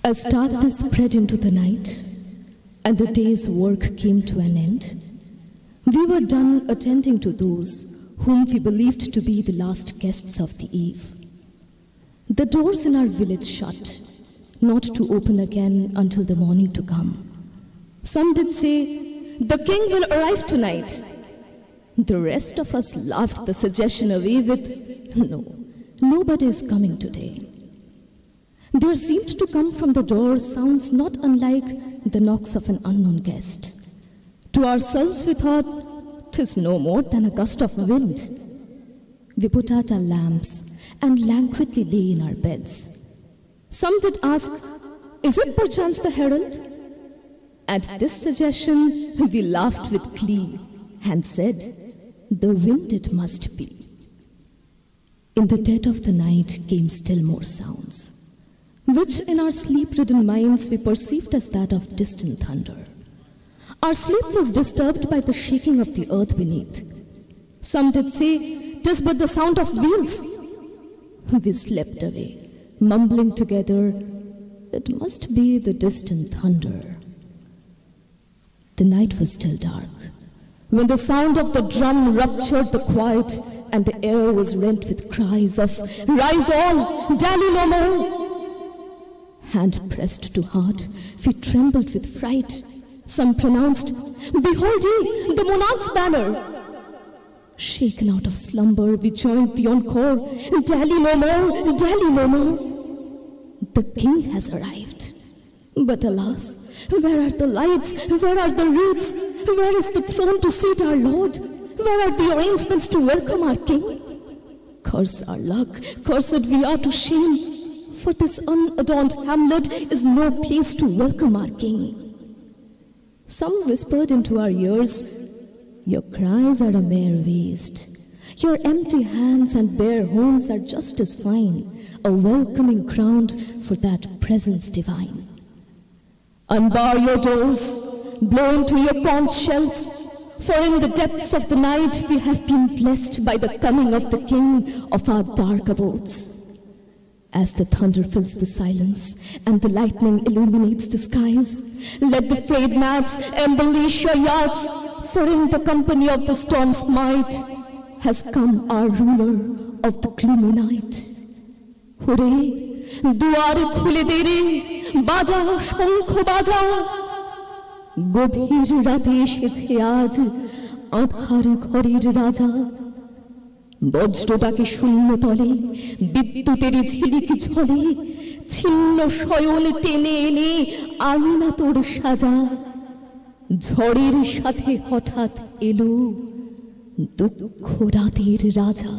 As darkness spread into the night and the day's work came to an end, we were done attending to those whom we believed to be the last guests of the eve. The doors in our village shut, not to open again until the morning to come. Some did say, "The king will arrive tonight." The rest of us laughed the suggestion away with, "No, nobody is coming today." There seemed to come from the door sounds not unlike the knocks of an unknown guest. To ourselves we thought, "'Tis no more than a gust of wind." We put out our lamps and languidly lay in our beds. Some did ask, "Is it perchance the herald?" At this suggestion we laughed with glee and said, "The wind it must be." In the dead of the night came still more sounds, which in our sleep-ridden minds we perceived as that of distant thunder. Our sleep was disturbed by the shaking of the earth beneath. Some did say, "'Tis but the sound of wheels." We slept away, mumbling together, "It must be the distant thunder." The night was still dark, when the sound of the drum ruptured the quiet and the air was rent with cries of, "Rise all, dally no more!" Hand pressed to heart, we trembled with fright. Some pronounced, "Behold ye, the monarch's banner!" Shaken out of slumber, we joined the encore, "Dally no more, dally no more!" The king has arrived. But alas, where are the lights? Where are the wreaths? Where is the throne to seat our Lord? Where are the arrangements to welcome our king? Curse our luck, cursed we are to shame, for this unadorned hamlet is no place to welcome our king. Some whispered into our ears, "Your cries are a mere waste. Your empty hands and bare homes are just as fine, a welcoming ground for that presence divine. Unbar your doors, blow into your conch shells, for in the depths of the night we have been blessed by the coming of the king of our dark abodes." As the thunder fills the silence and the lightning illuminates the skies, let the frayed mats embellish your yards, for in the company of the storm's might has come our ruler of the gloomy night. Hooray! দুয়ার খুলে দে রে, বাজা শঙ্খ বাজা, গভীর রাতে এসেছে আজ আধার ঘরের রাজা। বজ্রটাকে শূন্য তলে বিদ্যুতের ঝিলিক ঝলে, ছিন্ন শয়ন টেনে এনে আঙিনা তোর সাজা। ঝড়ের সাথে হঠাৎ এলো দুঃখ রাতের রাজা।